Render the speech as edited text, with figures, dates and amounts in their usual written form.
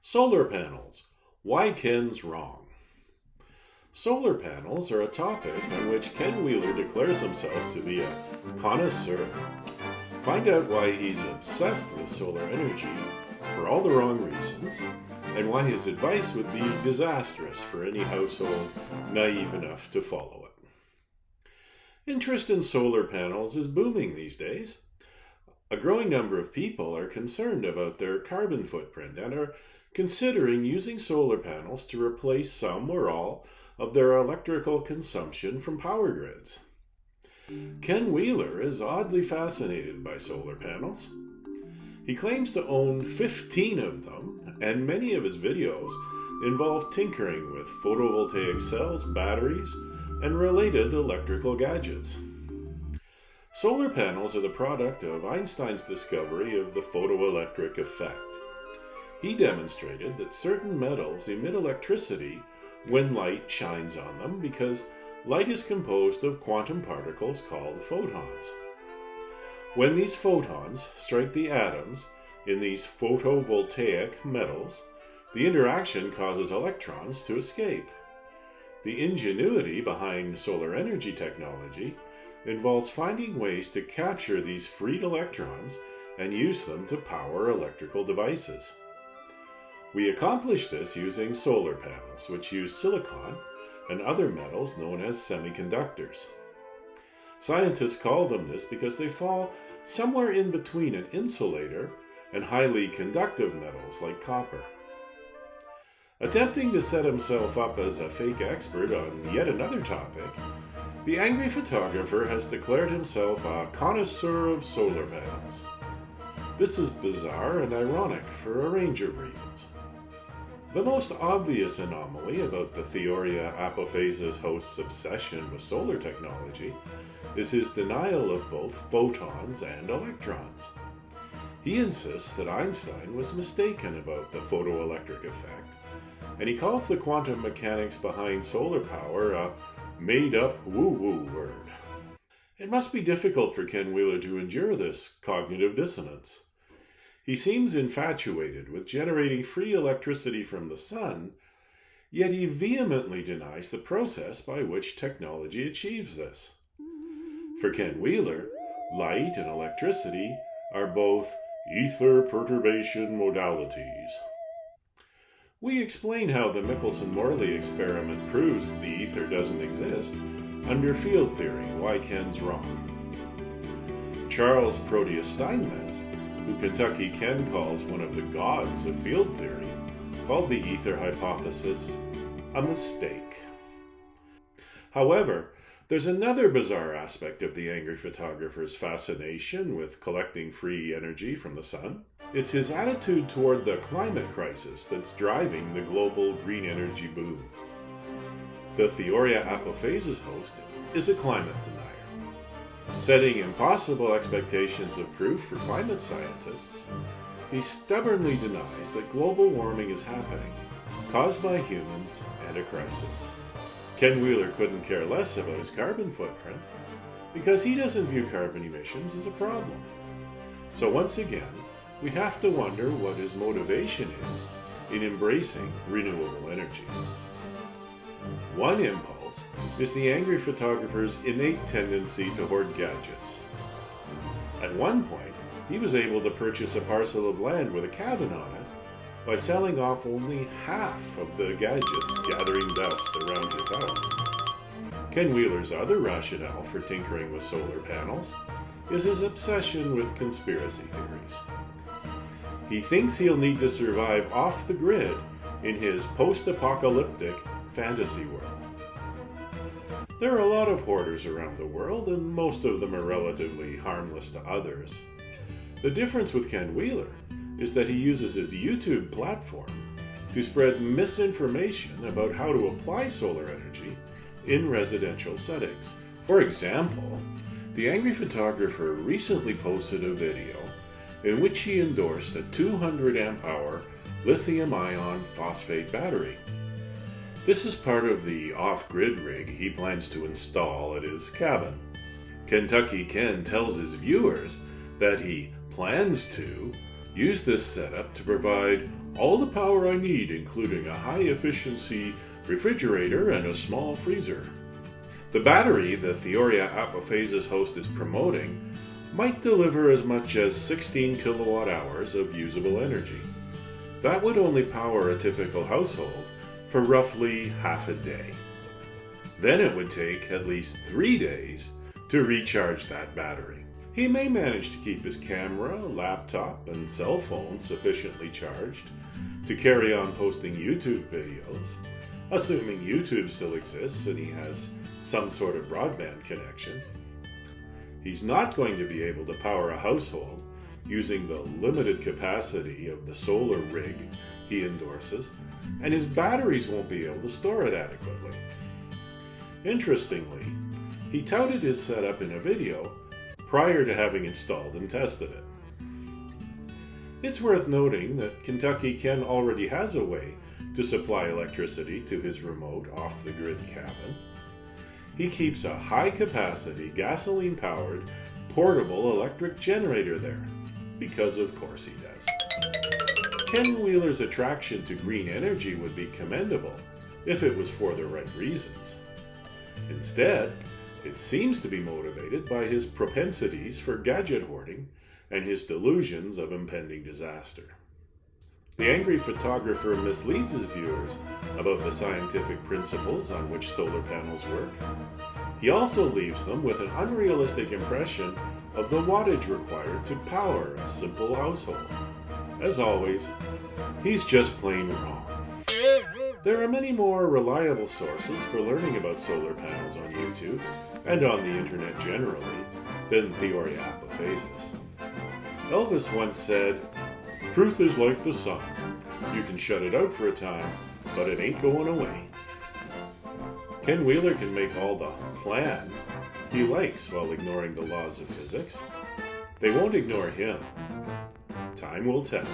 Solar panels. Why Ken's wrong. Solar panels are a topic on which Ken Wheeler declares himself to be a connoisseur. Find out why he's obsessed with solar energy for all the wrong reasons, and why his advice would be disastrous for any household naive enough to follow it. Interest in solar panels is booming these days. A growing number of people are concerned about their carbon footprint and are considering using solar panels to replace some or all of their electrical consumption from power grids. Ken Wheeler is oddly fascinated by solar panels. He claims to own 15 of them, and many of his videos involve tinkering with photovoltaic cells, batteries, and related electrical gadgets. Solar panels are the product of Einstein's discovery of the photoelectric effect. He demonstrated that certain metals emit electricity when light shines on them because light is composed of quantum particles called photons. When these photons strike the atoms in these photovoltaic metals, the interaction causes electrons to escape. The ingenuity behind solar energy technology involves finding ways to capture these freed electrons and use them to power electrical devices. We accomplish this using solar panels, which use silicon and other metals known as semiconductors. Scientists call them this because they fall somewhere in between an insulator and highly conductive metals like copper. Attempting to set himself up as a fake expert on yet another topic, the angry photographer has declared himself a connoisseur of solar panels. This is bizarre and ironic for a range of reasons. The most obvious anomaly about the Theoria Apophasis host's obsession with solar technology is his denial of both photons and electrons. He insists that Einstein was mistaken about the photoelectric effect, and he calls the quantum mechanics behind solar power a made-up woo-woo word. It must be difficult for Ken Wheeler to endure this cognitive dissonance. He seems infatuated with generating free electricity from the sun, yet he vehemently denies the process by which technology achieves this. For Ken Wheeler, light and electricity are both ether perturbation modalities. We explain how the Michelson-Morley experiment proves that the ether doesn't exist under field theory, why Ken's wrong. Charles Proteus Steinmetz, who Kentucky Ken calls one of the gods of field theory, called the ether hypothesis a mistake. However, there's another bizarre aspect of the angry photographer's fascination with collecting free energy from the sun. It's his attitude toward the climate crisis that's driving the global green energy boom. The Theoria Apophasis host is a climate denier. Setting impossible expectations of proof for climate scientists, he stubbornly denies that global warming is happening, caused by humans and a crisis. Ken Wheeler couldn't care less about his carbon footprint because he doesn't view carbon emissions as a problem. So once again, we have to wonder what his motivation is in embracing renewable energy. One impulse is the angry photographer's innate tendency to hoard gadgets. At one point, he was able to purchase a parcel of land with a cabin on it by selling off only half of the gadgets gathering dust around his house. Ken Wheeler's other rationale for tinkering with solar panels is his obsession with conspiracy theories. He thinks he'll need to survive off the grid in his post-apocalyptic fantasy world. There are a lot of hoarders around the world, and most of them are relatively harmless to others. The difference with Ken Wheeler is that he uses his YouTube platform to spread misinformation about how to apply solar energy in residential settings. For example, the angry photographer recently posted a video in which he endorsed a 200 amp hour lithium-ion phosphate battery. This is part of the off-grid rig he plans to install at his cabin. Kentucky Ken tells his viewers that he plans to use this setup to provide All the power I need, including a high-efficiency refrigerator and a small freezer. The battery the Theoria Apophasis host is promoting might deliver as much as 16 kilowatt hours of usable energy. That would only power a typical household for roughly half a day. Then it would take at least 3 days to recharge that battery. He may manage to keep his camera, laptop, and cell phone sufficiently charged to carry on posting YouTube videos, assuming YouTube still exists and he has some sort of broadband connection. He's not going to be able to power a household using the limited capacity of the solar rig he endorses, and his batteries won't be able to store it adequately. Interestingly, he touted his setup in a video prior to having installed and tested it. It's worth noting that Kentucky Ken already has a way to supply electricity to his remote off-the-grid cabin. He keeps a high-capacity, gasoline-powered, portable electric generator there, because of course he does. Ken Wheeler's attraction to green energy would be commendable if it was for the right reasons. Instead, it seems to be motivated by his propensities for gadget hoarding and his delusions of impending disaster. The angry photographer misleads his viewers about the scientific principles on which solar panels work. He also leaves them with an unrealistic impression of the wattage required to power a simple household. As always, he's just plain wrong. There are many more reliable sources for learning about solar panels on YouTube and on the internet generally than Theoria Apophasis. Elvis once said, "Truth is like the sun. You can shut it out for a time, but it ain't going away." Ken Wheeler can make all the plans he likes while ignoring the laws of physics. They won't ignore him. Time will tell.